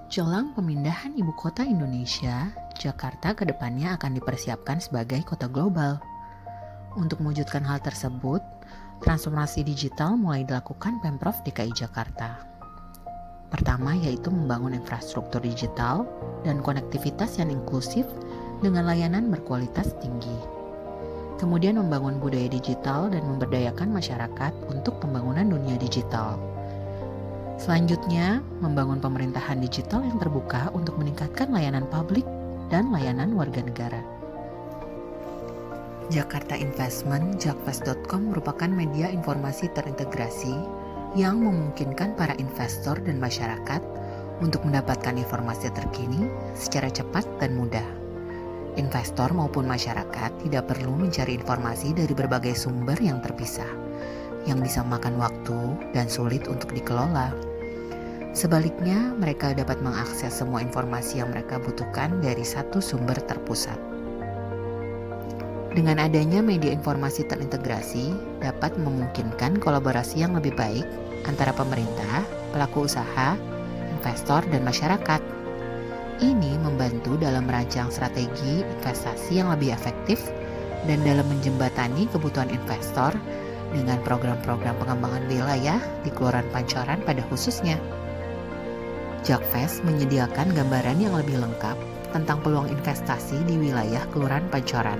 Jelang pemindahan ibu kota Indonesia, Jakarta ke depannya akan dipersiapkan sebagai kota global. Untuk mewujudkan hal tersebut, transformasi digital mulai dilakukan Pemprov DKI Jakarta. Pertama yaitu membangun infrastruktur digital dan konektivitas yang inklusif dengan layanan berkualitas tinggi. Kemudian membangun budaya digital dan memberdayakan masyarakat untuk pembangunan dunia digital. Selanjutnya, membangun pemerintahan digital yang terbuka untuk meningkatkan layanan publik dan layanan warga negara. Jakarta Investment, jakfest.com merupakan media informasi terintegrasi yang memungkinkan para investor dan masyarakat untuk mendapatkan informasi terkini secara cepat dan mudah. Investor maupun masyarakat tidak perlu mencari informasi dari berbagai sumber yang terpisah, yang bisa memakan waktu dan sulit untuk dikelola. Sebaliknya, mereka dapat mengakses semua informasi yang mereka butuhkan dari satu sumber terpusat. Dengan adanya media informasi terintegrasi, dapat memungkinkan kolaborasi yang lebih baik antara pemerintah, pelaku usaha, investor, dan masyarakat. Ini membantu dalam merancang strategi investasi yang lebih efektif dan dalam menjembatani kebutuhan investor dengan program-program pengembangan wilayah di Kelurahan Pancoran pada khususnya. Jakfest menyediakan gambaran yang lebih lengkap tentang peluang investasi di wilayah Kelurahan Pancoran.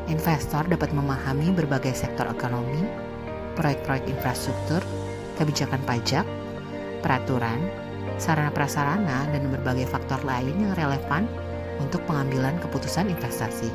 Investor dapat memahami berbagai sektor ekonomi, proyek-proyek infrastruktur, kebijakan pajak, peraturan, sarana prasarana, dan berbagai faktor lain yang relevan untuk pengambilan keputusan investasi.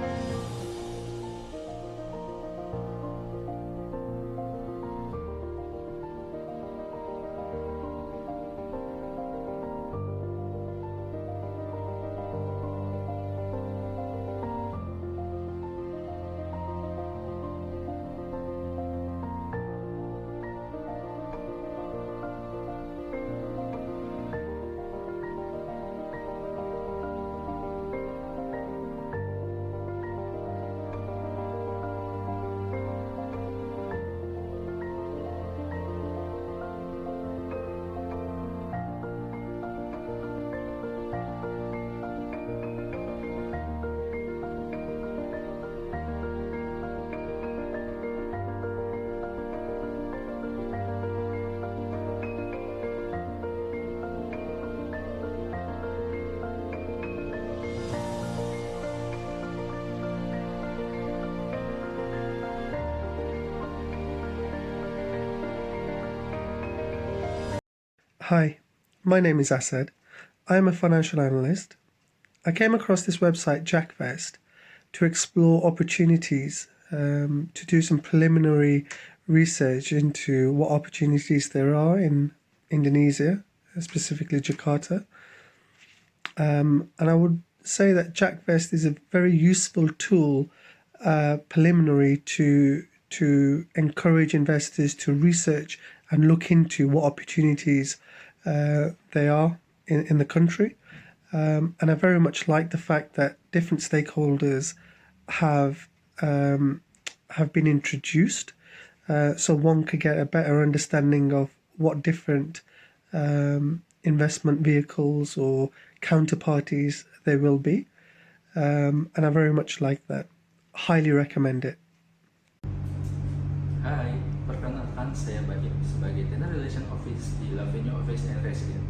Hi, my name is Asad. I am a financial analyst. I came across this website, Jakfest, to explore opportunities, to do some preliminary research into what opportunities there are in Indonesia, specifically Jakarta. And I would say that Jakfest is a very useful tool, preliminary to encourage investors to research and look into what opportunities they are in the country. And I very much like the fact that different stakeholders have been introduced, so one could get a better understanding of what different investment vehicles or counterparties there will be. And I very much like that. Highly recommend it. Hai, perkenalkan saya Bagim sebagai Tenant Relation Office di Lavenue Office and Residence.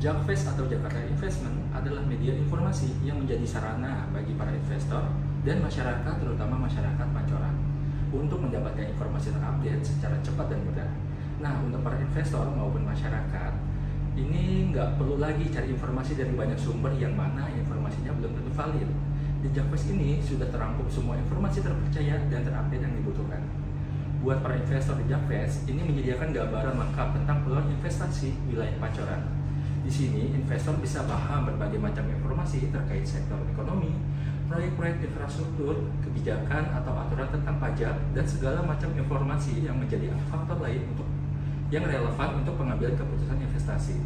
Jakfest atau Jakarta Investment adalah media informasi yang menjadi sarana bagi para investor dan masyarakat, terutama masyarakat Pancoran, untuk mendapatkan informasi terupdate secara cepat dan mudah. Nah, untuk para investor maupun masyarakat, ini nggak perlu lagi cari informasi dari banyak sumber yang mana informasinya belum tentu valid. Di Jakfest ini sudah terangkum semua informasi terpercaya dan terupdate yang dibutuhkan. Buat para investor di Jakfest, ini menyediakan gambaran lengkap tentang peluang investasi wilayah Pancoran. Di sini, investor bisa paham berbagai macam informasi terkait sektor ekonomi, proyek-proyek infrastruktur, kebijakan atau aturan tentang pajak, dan segala macam informasi yang menjadi faktor lain yang relevan untuk pengambilan keputusan investasi.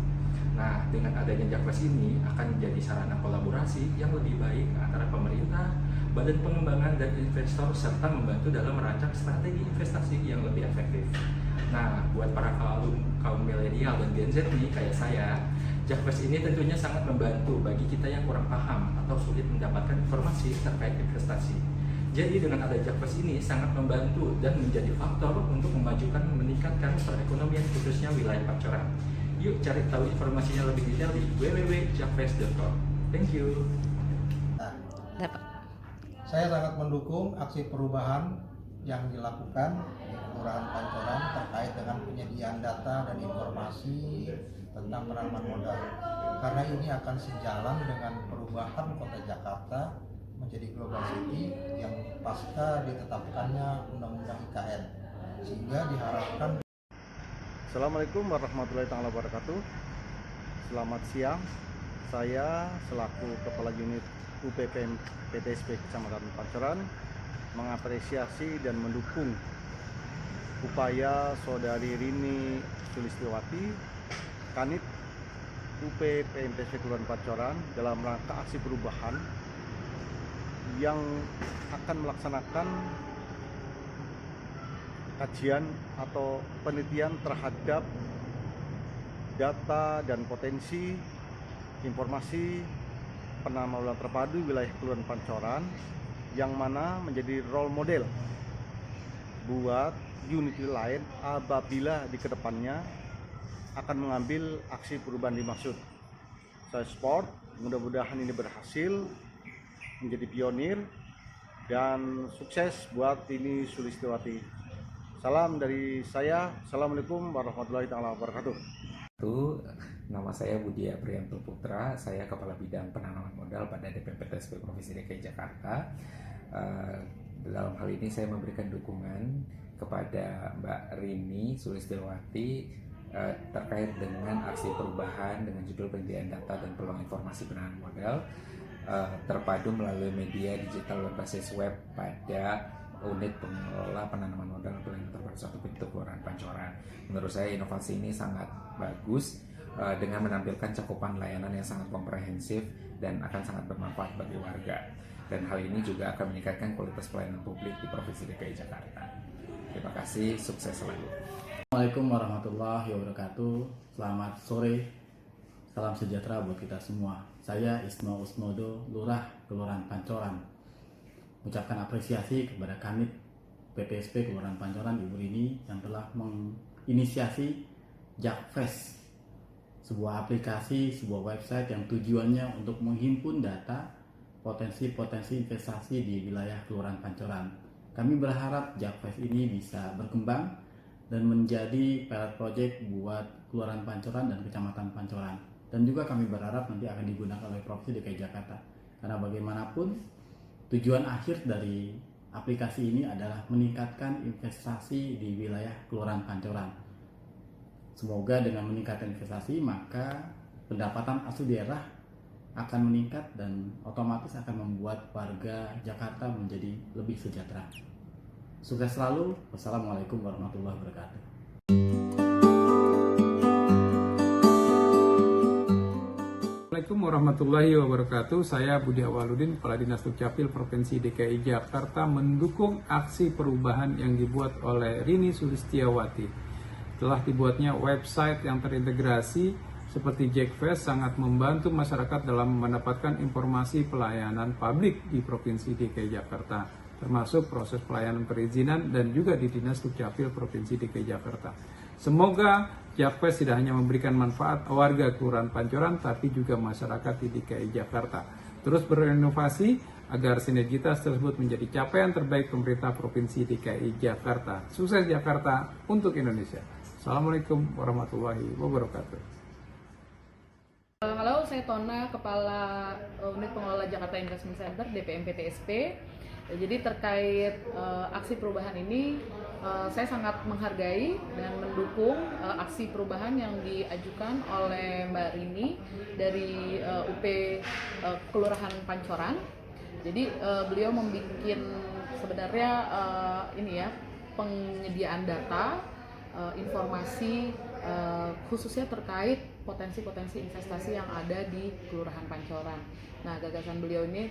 Nah, dengan adanya Jakfest ini akan menjadi sarana kolaborasi yang lebih baik antara pemerintah, badan pengembangan, dan investor, serta membantu dalam merancang strategi investasi yang lebih efektif. Nah, buat para kaum milenial dan Gen Z nih kayak saya, Jakfest ini tentunya sangat membantu bagi kita yang kurang paham atau sulit mendapatkan informasi terkait investasi. Jadi dengan ada Jakfest ini sangat membantu dan menjadi faktor untuk memajukan meningkatkan perekonomian khususnya wilayah Pancoran. Yuk cari tahu informasinya lebih detail di www.jakfest.com. Thank you. Dapat. Saya sangat mendukung aksi perubahan yang dilakukan di Kelurahan Pancoran terkait dengan penyediaan data dan informasi tentang penanaman modal, karena ini akan sejalan dengan perubahan kota Jakarta menjadi global city yang pasca ditetapkannya Undang-Undang IKN, sehingga diharapkan. Assalamualaikum warahmatullahi wabarakatuh. Selamat siang. Saya selaku Kepala Unit UPPM PTSP Kecamatan Pancoran mengapresiasi dan mendukung upaya Saudari Rini Sulistiawati, Kanit UP PMTSP Kelurahan Pancoran dalam rangka aksi perubahan yang akan melaksanakan kajian atau penelitian terhadap data dan potensi informasi penanaman modal terpadu wilayah Kelurahan Pancoran yang mana menjadi role model buat unit lain apabila di kedepannya akan mengambil aksi perubahan dimaksud. Saya support, mudah-mudahan ini berhasil menjadi pionir dan sukses buat Rini Sulistiawati. Salam dari saya. Assalamualaikum warahmatullahi wabarakatuh. Nama saya Budi Aprianto Putra, saya Kepala Bidang Penanaman Modal pada DPPTSP Provinsi DKI Jakarta. Dalam hal ini saya memberikan dukungan kepada Mbak Rini Sulistiawati terkait dengan aksi perubahan dengan judul penyediaan data dan peluang informasi penanaman modal terpadu melalui media digital berbasis web pada unit pengelola penanaman modal pelayanan terpadu satu pintu Kelurahan Pancoran. Menurut saya inovasi ini sangat bagus dengan menampilkan cakupan layanan yang sangat komprehensif dan akan sangat bermanfaat bagi warga. Dan hal ini juga akan meningkatkan kualitas pelayanan publik di Provinsi DKI Jakarta. Terima kasih, sukses selalu. Assalamualaikum warahmatullahi wabarakatuh. Selamat sore, salam sejahtera buat kita semua. Saya Isno Usmodo, Lurah Kelurahan Pancoran, mengucapkan apresiasi kepada Kanit PTSP Kelurahan Pancoran Ibu Rini yang telah menginisiasi Jakfest, sebuah aplikasi, sebuah website yang tujuannya untuk menghimpun data potensi-potensi investasi di wilayah Kelurahan Pancoran. Kami berharap Jakfest ini bisa berkembang dan menjadi pilot project buat Kelurahan Pancoran dan Kecamatan Pancoran. Dan juga kami berharap nanti akan digunakan oleh Provinsi DKI Jakarta. Karena bagaimanapun tujuan akhir dari aplikasi ini adalah meningkatkan investasi di wilayah Kelurahan Pancoran. Semoga dengan meningkatkan investasi maka pendapatan asli daerah akan meningkat dan otomatis akan membuat warga Jakarta menjadi lebih sejahtera. Sukses selalu. Wassalamualaikum warahmatullahi wabarakatuh. Assalamualaikum warahmatullahi wabarakatuh. Saya Budi Awaludin, Kepala Dinas Dukcapil Provinsi DKI Jakarta, mendukung aksi perubahan yang dibuat oleh Rini Sulistiawati. Telah dibuatnya website yang terintegrasi seperti Jakfest sangat membantu masyarakat dalam mendapatkan informasi pelayanan publik di Provinsi DKI Jakarta, termasuk proses pelayanan perizinan dan juga di Dinas Dukcapil Provinsi DKI Jakarta. Semoga Jakfest tidak hanya memberikan manfaat warga Kelurahan Pancoran, tapi juga masyarakat di DKI Jakarta. Terus berinovasi agar sinergitas tersebut menjadi capaian terbaik pemerintah Provinsi DKI Jakarta. Sukses Jakarta untuk Indonesia. Assalamualaikum warahmatullahi wabarakatuh. Halo, saya Tona, Kepala Unit Pengelola Jakarta Investment Center DPM PTSP. Jadi terkait aksi perubahan ini, saya sangat menghargai dan mendukung aksi perubahan yang diajukan oleh Mbak Rini dari UP Kelurahan Pancoran. Jadi beliau membuat sebenarnya penyediaan data, informasi khususnya terkait potensi-potensi investasi yang ada di Kelurahan Pancoran. Nah, gagasan beliau ini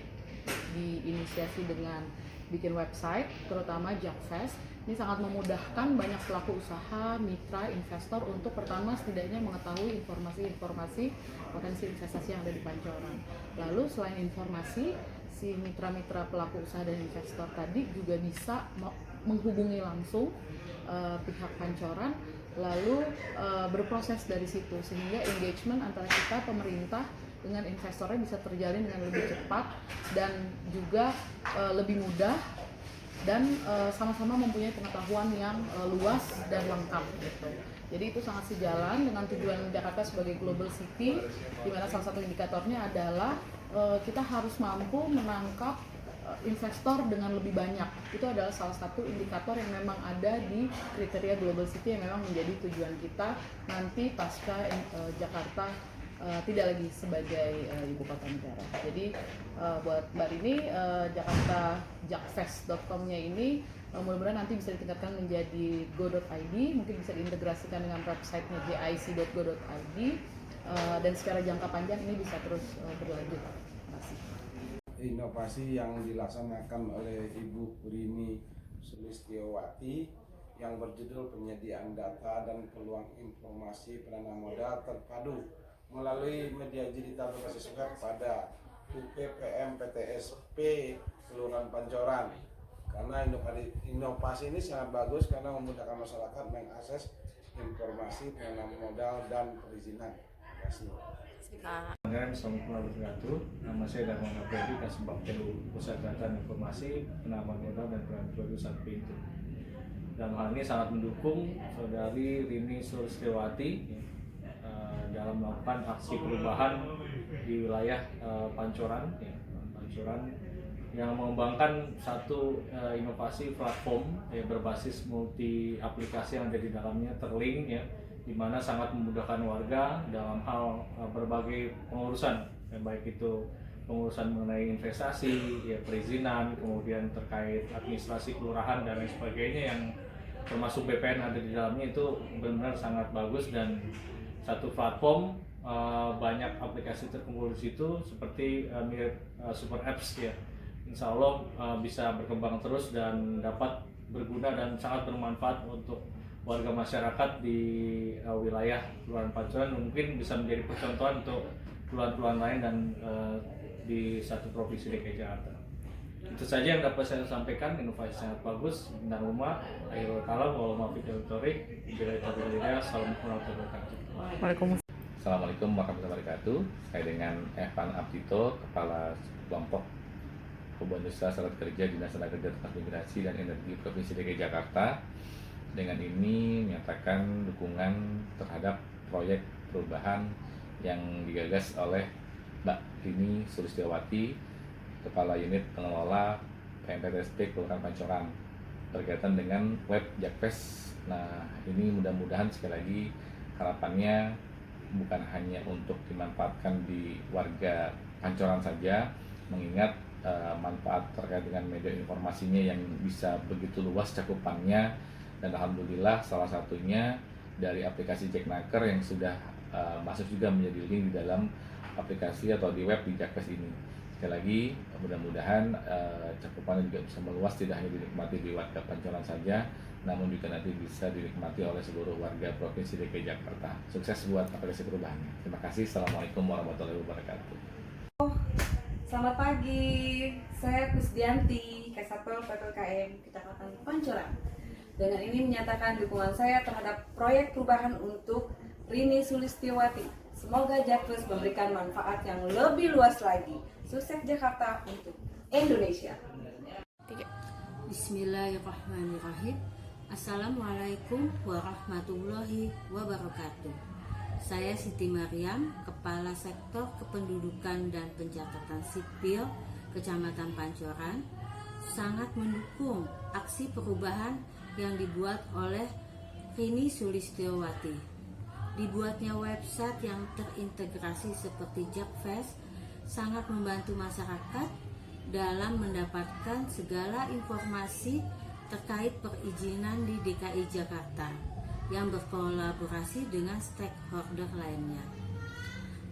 diinisiasi dengan bikin website, terutama Jakfest. Ini sangat memudahkan banyak pelaku usaha, mitra, investor untuk pertama setidaknya mengetahui informasi-informasi potensi investasi yang ada di Pancoran. Lalu selain informasi, si mitra-mitra pelaku usaha dan investor tadi juga bisa menghubungi langsung pihak Pancoran, lalu berproses dari situ sehingga engagement antara kita pemerintah dengan investornya bisa terjalin dengan lebih cepat dan juga lebih mudah dan sama-sama mempunyai pengetahuan yang luas dan lengkap gitu. Jadi itu sangat sejalan dengan tujuan Jakarta sebagai global city, di mana salah satu indikatornya adalah kita harus mampu menangkap investor dengan lebih banyak. Itu adalah salah satu indikator yang memang ada di kriteria global city yang memang menjadi tujuan kita nanti pasca Jakarta tidak lagi sebagai ibu kota negara. Jadi buat Mbak Rini, jakfest.com-nya ini mudah-mudahan nanti bisa ditingkatkan menjadi go.id, mungkin bisa diintegrasikan dengan website-nya gic.go.id, dan secara jangka panjang ini bisa terus berlanjut. Terima kasih. Inovasi yang dilaksanakan oleh Ibu Rini Sulistiawati yang berjudul penyediaan data dan peluang informasi penanam modal terpadu melalui media digital berbasis web pada UPPM PTSP Kelurahan Pancoran. Karena inovasi ini sangat bagus karena memudahkan masyarakat mengakses informasi penanaman modal dan perizinan. Terima kasih. Assalamualaikum warahmatullahi wabarakatuh. Nama saya Darmawan Abadi, Kasubag PU Pusat Data dan Informasi Penanaman Modal dan Perusahaan Pintu. Dalam hal ini sangat mendukung Saudari Rini Sulistiawati dalam melakukan aksi perubahan di wilayah Pancoran yang mengembangkan satu inovasi platform berbasis multi aplikasi yang ada di dalamnya terlink di mana sangat memudahkan warga dalam hal berbagai pengurusan baik itu pengurusan mengenai investasi, perizinan, kemudian terkait administrasi kelurahan dan lain sebagainya yang termasuk BPN ada di dalamnya itu benar-benar sangat bagus dan satu platform banyak aplikasi terkumpul di situ seperti mirip super apps ya. Insya Allah bisa berkembang terus dan dapat berguna dan sangat bermanfaat untuk warga masyarakat di wilayah Kelurahan Pancoran, mungkin bisa menjadi percontohan untuk kelurahan-kelurahan lain dan di satu provinsi DKI Jakarta. Itu saja yang dapat saya sampaikan, inovasi sangat bagus. Bintang rumah, akhirul kalam, wal mafiq elektronik, Assalamualaikum warahmatullahi wabarakatuh. Assalamualaikum warahmatullahi wabarakatuh. Saya dengan Evan Abdito, Kepala Kelompok Hubungan Usaha Syarat Kerja Dinas Tenaga Kerja Transmigrasi dan Energi Provinsi DKI Jakarta. Dengan ini menyatakan dukungan terhadap proyek perubahan yang digagas oleh Mbak Rini Sulistiawati, Kepala Unit Pengelola PMPTSP Kelurahan Pancoran, berkaitan dengan web Jakfest. Nah, ini mudah-mudahan sekali lagi harapannya bukan hanya untuk dimanfaatkan di warga Pancoran saja, mengingat manfaat terkait dengan media informasinya yang bisa begitu luas cakupannya, dan alhamdulillah salah satunya dari aplikasi Jacknaker yang sudah masuk juga menjadi link di dalam aplikasi atau di web di Jakfest ini. Sekali lagi mudah-mudahan cakupannya juga bisa meluas, tidak hanya dinikmati di warga Pancoran saja, namun juga nanti bisa dinikmati oleh seluruh warga Provinsi DKI Jakarta. Sukses buat aplikasi perubahannya. Terima kasih. Assalamualaikum warahmatullahi wabarakatuh. Selamat pagi, saya Kusdianti, Kasatpol PPKM Kecamatan Pancoran. Dengan ini menyatakan dukungan saya terhadap proyek perubahan untuk Rini Sulistiawati. Semoga Jakfest memberikan manfaat yang lebih luas lagi. Sukses Jakarta untuk Indonesia. Bismillahirrahmanirrahim. Assalamualaikum warahmatullahi wabarakatuh. Saya Siti Mariam, Kepala Sektor Kependudukan dan Pencatatan Sipil Kecamatan Pancoran, sangat mendukung aksi perubahan yang dibuat oleh Rini Sulistiawati. Dibuatnya website yang terintegrasi seperti Jakfest sangat membantu masyarakat dalam mendapatkan segala informasi terkait perizinan di DKI Jakarta yang berkolaborasi dengan stakeholder lainnya.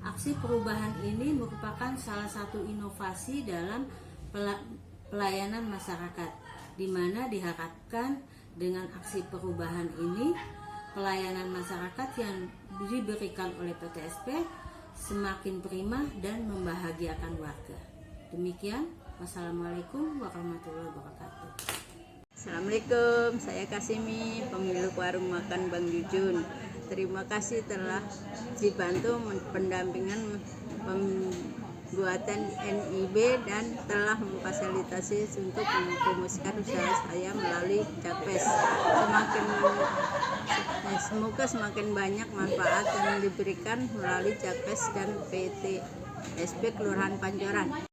Aksi perubahan ini merupakan salah satu inovasi dalam pelayanan masyarakat, di mana diharapkan dengan aksi perubahan ini pelayanan masyarakat yang diberikan oleh PTSP semakin prima dan membahagiakan warga. Demikian, wassalamualaikum warahmatullahi wabarakatuh. Assalamualaikum, saya Kasimi, pemilik warung makan Bang Jujun. Terima kasih telah dibantu pendampingan pembuatan NIB dan telah memfasilitasi untuk mempromosikan usaha saya melalui Jakpes. Semoga semakin banyak manfaat yang diberikan melalui Jakpes dan PTSP Kelurahan Pancoran.